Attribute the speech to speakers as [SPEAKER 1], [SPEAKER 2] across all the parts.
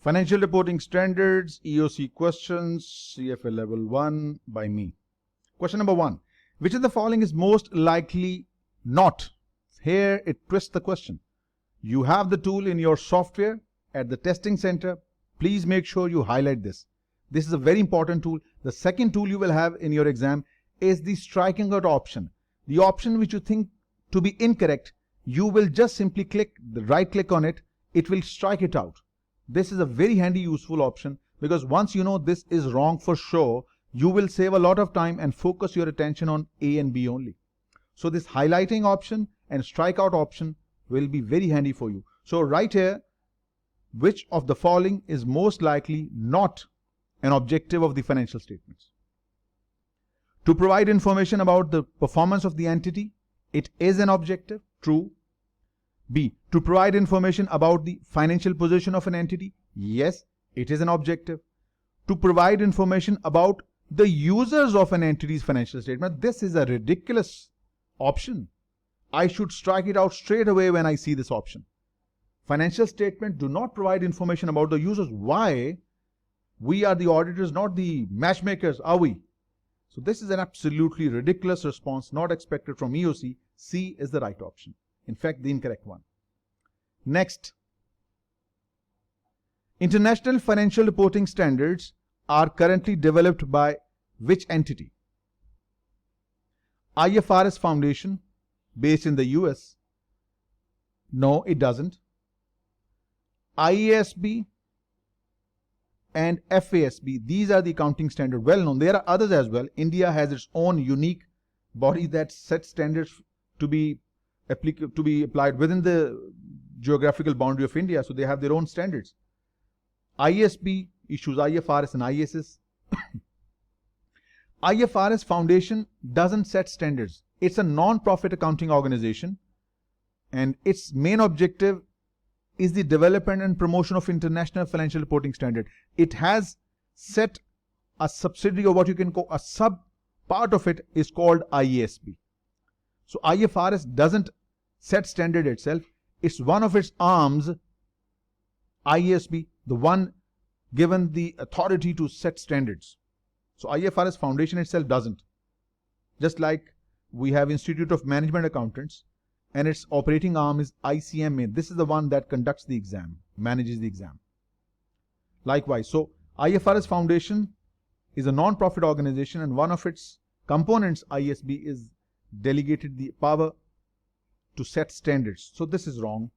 [SPEAKER 1] Financial Reporting Standards, EOC questions, CFA Level 1 by me. Question number 1. Which of the following is most likely not? Here it twists the question. You have the tool in your software at the testing center. Please make sure you highlight this. This is a very important tool. The second tool you will have in your exam is the striking out option. The option which you think to be incorrect, you will just simply right click on it. It will strike it out. This is a very handy, useful option because once you know this is wrong for sure, you will save a lot of time and focus your attention on A and B only. So this highlighting option and strikeout option will be very handy for you. So right here, which of the following is most likely not an objective of the financial statements? To provide information about the performance of the entity, it is an objective, true. B. To provide information about the financial position of an entity, yes, it is an objective. To provide information about the users of an entity's financial statement, this is a ridiculous option. I should strike it out straight away when I see this option. Financial statements do not provide information about the users. Why? We are the auditors, not the matchmakers, are we? So this is an absolutely ridiculous response, not expected from EOC. C is the right option. In fact, the incorrect one. Next. International Financial Reporting Standards are currently developed by which entity? IFRS Foundation, based in the US. No, it doesn't. IASB and FASB, these are the accounting standards well known. There are others as well. India has its own unique body that sets standards to be applied within the geographical boundary of India. So they have their own standards. IASB issues IFRS and ISS. IFRS Foundation doesn't set standards. It's a non-profit accounting organization and its main objective is the development and promotion of international financial reporting standard. It has set a subsidiary or what you can call a sub part of it is called IASB. So IFRS doesn't set standard itself. It's one of its arms, IASB, the one given the authority to set standards. So IFRS Foundation itself doesn't. Just like we have Institute of Management Accountants and its operating arm is ICMA. This is the one that conducts the exam, manages the exam. Likewise, so IFRS Foundation is a non-profit organization and one of its components, IASB, is delegated the power to set standards. So this is wrong.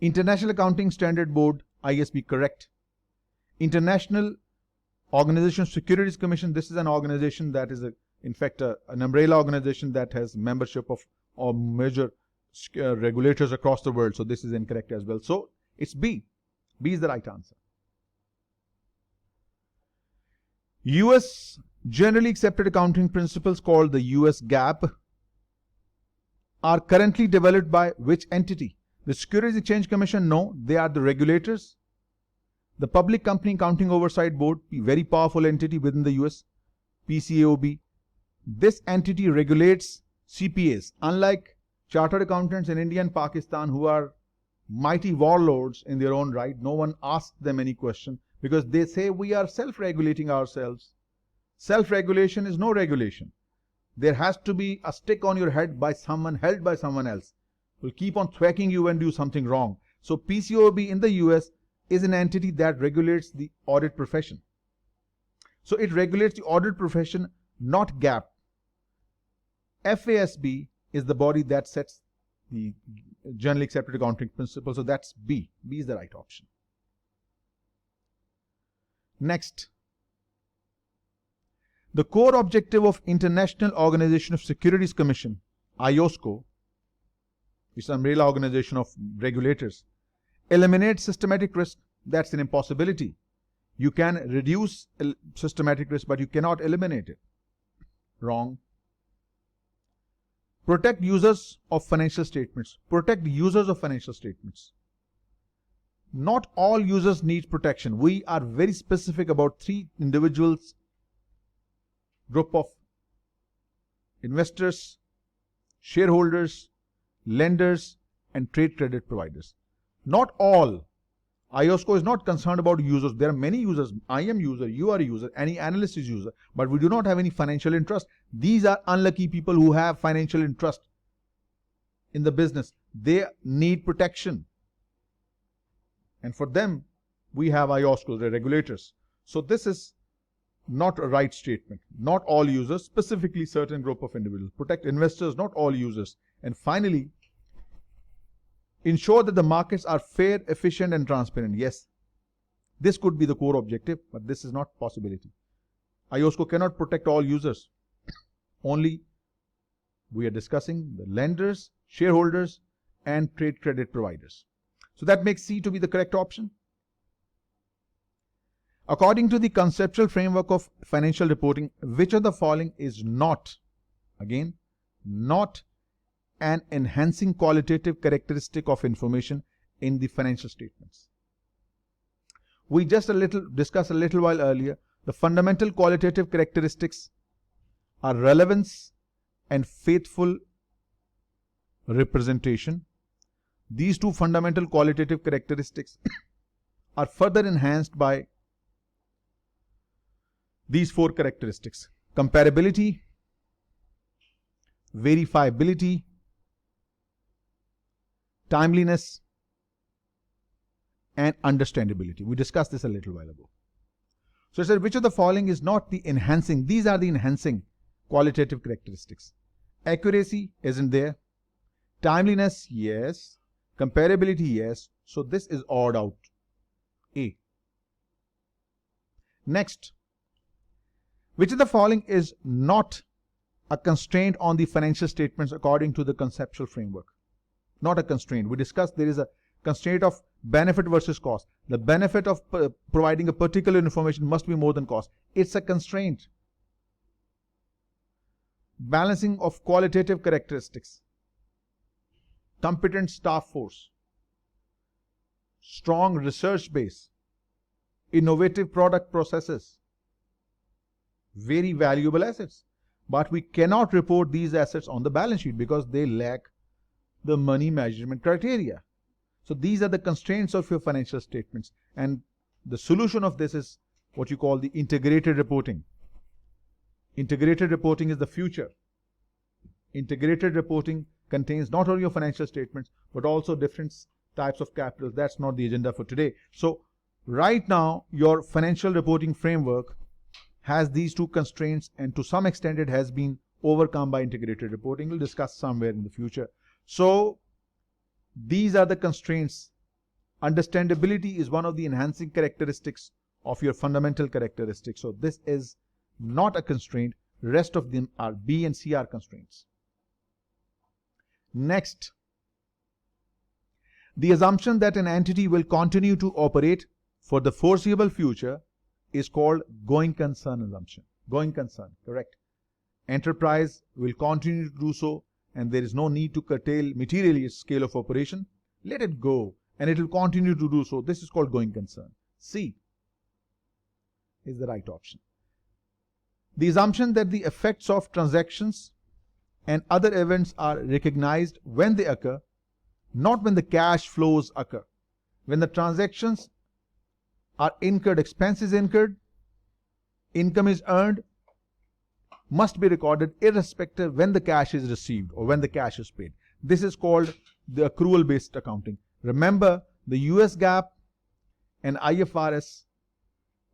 [SPEAKER 1] International Accounting Standard Board, IASB, correct. International Organization of Securities Commission, this is an organization that is in fact an umbrella organization that has membership of all major regulators across the world. So this is incorrect as well. So it's B. B is the right answer. US generally accepted accounting principles called the US GAAP are currently developed by which entity? The Securities Exchange Commission? No, they are the regulators. The Public Company Accounting Oversight Board, a very powerful entity within the US, PCAOB. This entity regulates CPAs. Unlike chartered accountants in India and Pakistan who are mighty warlords in their own right, no one asks them any question because they say we are self-regulating ourselves. Self-regulation is no regulation. There has to be a stick on your head by someone, held by someone else. Will keep on thwacking you and do something wrong. So PCAOB in the US is an entity that regulates the audit profession. So it regulates the audit profession, not GAAP. FASB is the body that sets the generally accepted accounting principles. So that's B. B is the right option. Next. The core objective of International Organization of Securities Commission, IOSCO, which is an umbrella organization of regulators, eliminate systematic risk. That's an impossibility. You can reduce systematic risk, but you cannot eliminate it. Wrong. Protect users of financial statements. Protect users of financial statements. Not all users need protection. We are very specific about 3 individuals, group of investors, shareholders, lenders, and trade credit providers. Not all IOSCO is not concerned about users. There are many users. I am user, you are a user, any analyst is user, but we do not have any financial interest. These are unlucky people who have financial interest in the business. They need protection. And for them, we have IOSCO, the regulators. So this is not a right statement. Not all users, specifically certain group of individuals. Protect investors, not all users. And finally, ensure that the markets are fair, efficient, and transparent. Yes, this could be the core objective, but this is not possibility. IOSCO cannot protect all users. Only we are discussing the lenders, shareholders, and trade credit providers. So that makes C to be the correct option. According to the conceptual framework of financial reporting, which of the following is not, again, not an enhancing qualitative characteristic of information in the financial statements? We just discussed a little while earlier, the fundamental qualitative characteristics are relevance and faithful representation. These two fundamental qualitative characteristics are further enhanced by these four characteristics: comparability, verifiability, timeliness, and understandability. We discussed this a little while ago. So it said, which of the following is not the enhancing? These are the enhancing qualitative characteristics. Accuracy isn't there. Timeliness, yes. Comparability, yes. So this is odd out. A. Next, which of the following is not a constraint on the financial statements according to the conceptual framework? Not a constraint. We discussed there is a constraint of benefit versus cost. The benefit of providing a particular information must be more than cost. It's a constraint. Balancing of qualitative characteristics. Competent staff force. Strong research base. Innovative product processes. Very valuable assets. But we cannot report these assets on the balance sheet because they lack the money measurement criteria. So these are the constraints of your financial statements. And the solution of this is what you call the integrated reporting. Integrated reporting is the future. Integrated reporting contains not only your financial statements, but also different types of capitals. That's not the agenda for today. So right now, your financial reporting framework has these two constraints, and to some extent it has been overcome by integrated reporting. We'll discuss somewhere in the future. So these are the constraints. Understandability is one of the enhancing characteristics of your fundamental characteristics. So this is not a constraint. Rest of them are B and C are constraints. Next, the assumption that an entity will continue to operate for the foreseeable future is called going concern assumption. Going concern, correct. Enterprise will continue to do so, and there is no need to curtail materially its scale of operation. Let it go, and it will continue to do so. This is called going concern. C is the right option. The assumption that the effects of transactions and other events are recognized when they occur, not when the cash flows occur. When the transactions are incurred, expenses incurred, income is earned, must be recorded irrespective when the cash is received or when the cash is paid. This is called the accrual based accounting. Remember, the US GAAP and IFRS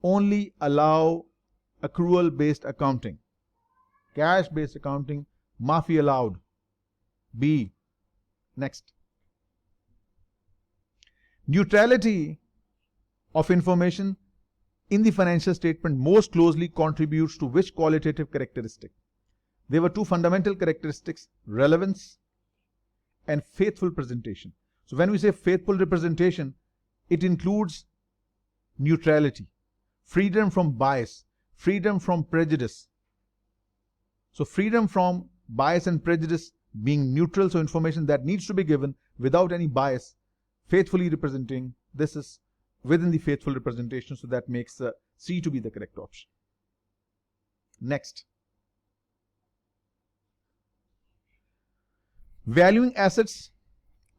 [SPEAKER 1] only allow accrual based accounting. Cash based accounting, MAFI allowed. B. Next. Neutrality of information in the financial statement most closely contributes to which qualitative characteristic? There were two fundamental characteristics: relevance and faithful presentation. So when we say faithful representation, it includes neutrality, freedom from bias, freedom from prejudice. So freedom from bias and prejudice, being neutral, so information that needs to be given without any bias, faithfully representing, this is within the faithful representation, so that makes C to be the correct option. Next. Valuing assets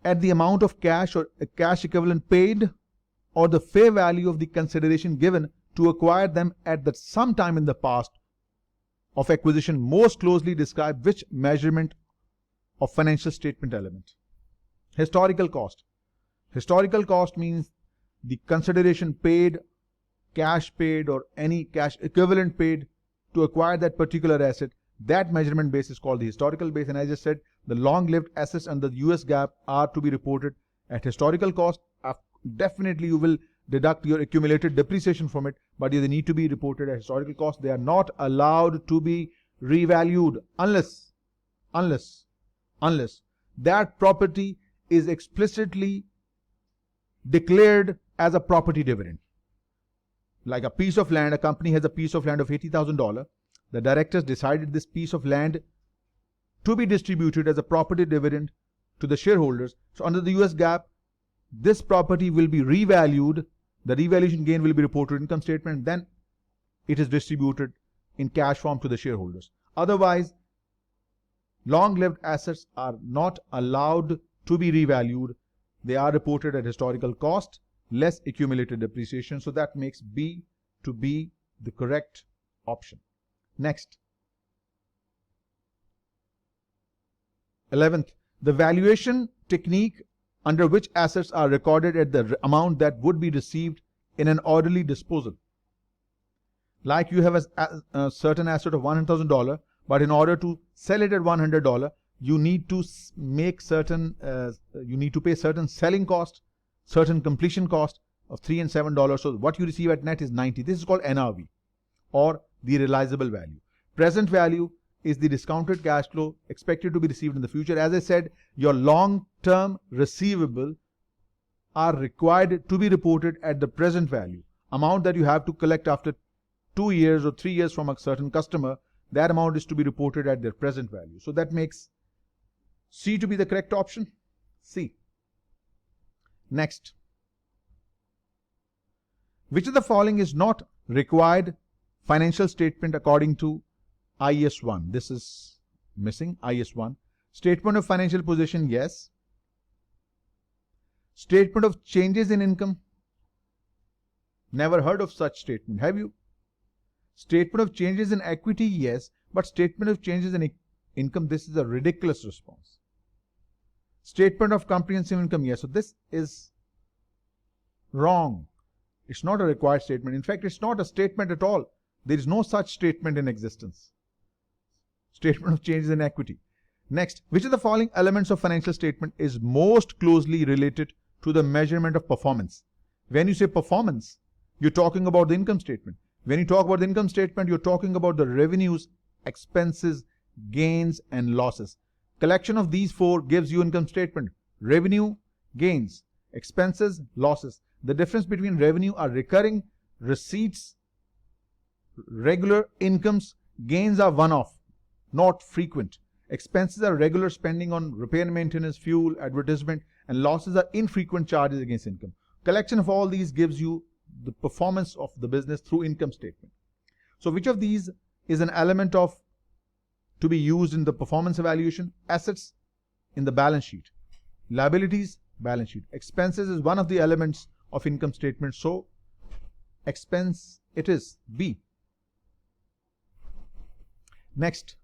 [SPEAKER 1] at the amount of cash or cash equivalent paid or the fair value of the consideration given to acquire them at some time in the past of acquisition most closely describe which measurement of financial statement element? Historical cost. Historical cost means the consideration paid, cash paid, or any cash equivalent paid to acquire that particular asset. That measurement base is called the historical base. And as I said, the long-lived assets under the US GAAP are to be reported at historical cost. Definitely you will deduct your accumulated depreciation from it, but they need to be reported at historical cost. They are not allowed to be revalued unless that property is explicitly declared as a property dividend. Like a piece of land, a company has a piece of land of $80,000. The directors decided this piece of land to be distributed as a property dividend to the shareholders. So under the US GAAP, this property will be revalued. The revaluation gain will be reported in income statement. Then it is distributed in cash form to the shareholders. Otherwise, long-lived assets are not allowed to be revalued. They are reported at historical cost less accumulated depreciation. So that makes B to be the correct option. Next. 11th, the valuation technique under which assets are recorded at the amount that would be received in an orderly disposal. Like you have a certain asset of $100,000, but in order to sell it at $100, you need to make certain, you need to pay certain selling cost, certain completion cost of $3 and $7. So what you receive at net is 90. This is called NRV, or the realizable value. Present value is the discounted cash flow expected to be received in the future. As I said, your long-term receivable are required to be reported at the present value. Amount that you have to collect after 2 years or 3 years from a certain customer, that amount is to be reported at their present value. So that makes C to be the correct option. C. Next. Which of the following is not required financial statement according to IAS 1? This is missing. IAS 1. Statement of financial position, yes. Statement of changes in income. Never heard of such statement, have you? Statement of changes in equity, yes. But statement of changes in income, this is a ridiculous response. Statement of comprehensive income, yes. So this is wrong. It's not a required statement. In fact, it's not a statement at all. There is no such statement in existence. Statement of changes in equity. Next, which of the following elements of financial statement is most closely related to the measurement of performance? When you say performance, you're talking about the income statement. When you talk about the income statement, you're talking about the revenues, expenses, gains, and losses. Collection of these four gives you income statement. Revenue, gains, expenses, losses. The difference between revenue are recurring receipts, regular incomes. Gains are one-off, not frequent. Expenses are regular spending on repair and maintenance, fuel, advertisement, and losses are infrequent charges against income. Collection of all these gives you the performance of the business through income statement. So which of these is an element of to be used in the performance evaluation? Assets in the balance sheet. Liabilities, balance sheet. Expenses is one of the elements of income statement. So expense it is, B. Next.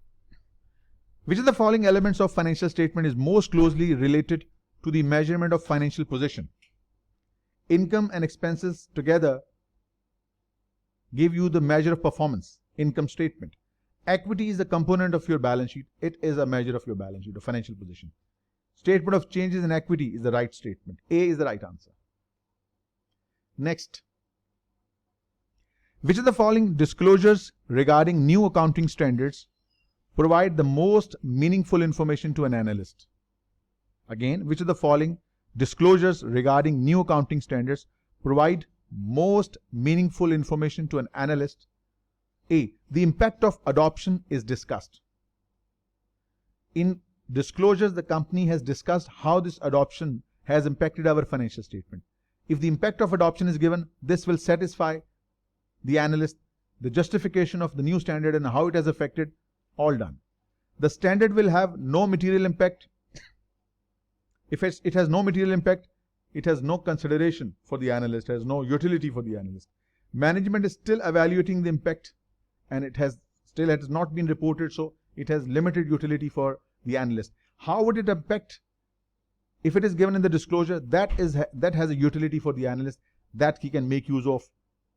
[SPEAKER 1] Which of the following elements of financial statement is most closely related to the measurement of financial position? Income and expenses together give you the measure of performance, income statement. Equity is a component of your balance sheet. It is a measure of your balance sheet, of financial position. Statement of changes in equity is the right statement. A is the right answer. Next. Which of the following disclosures regarding new accounting standards provide the most meaningful information to an analyst? Again, which of the following disclosures regarding new accounting standards provide most meaningful information to an analyst? A. The impact of adoption is discussed. In disclosures, the company has discussed how this adoption has impacted our financial statement. If the impact of adoption is given, this will satisfy the analyst, the justification of the new standard and how it has affected, all done. The standard will have no material impact. If it has no material impact, it has no consideration for the analyst, has no utility for the analyst. Management is still evaluating the impact, and it has not been reported, so it has limited utility for the analyst. How would it impact if it is given in the disclosure? That has a utility for the analyst that he can make use of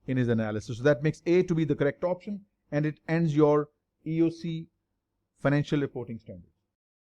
[SPEAKER 1] in his analysis. So that makes A to be the correct option, and it ends your EOC financial reporting standard.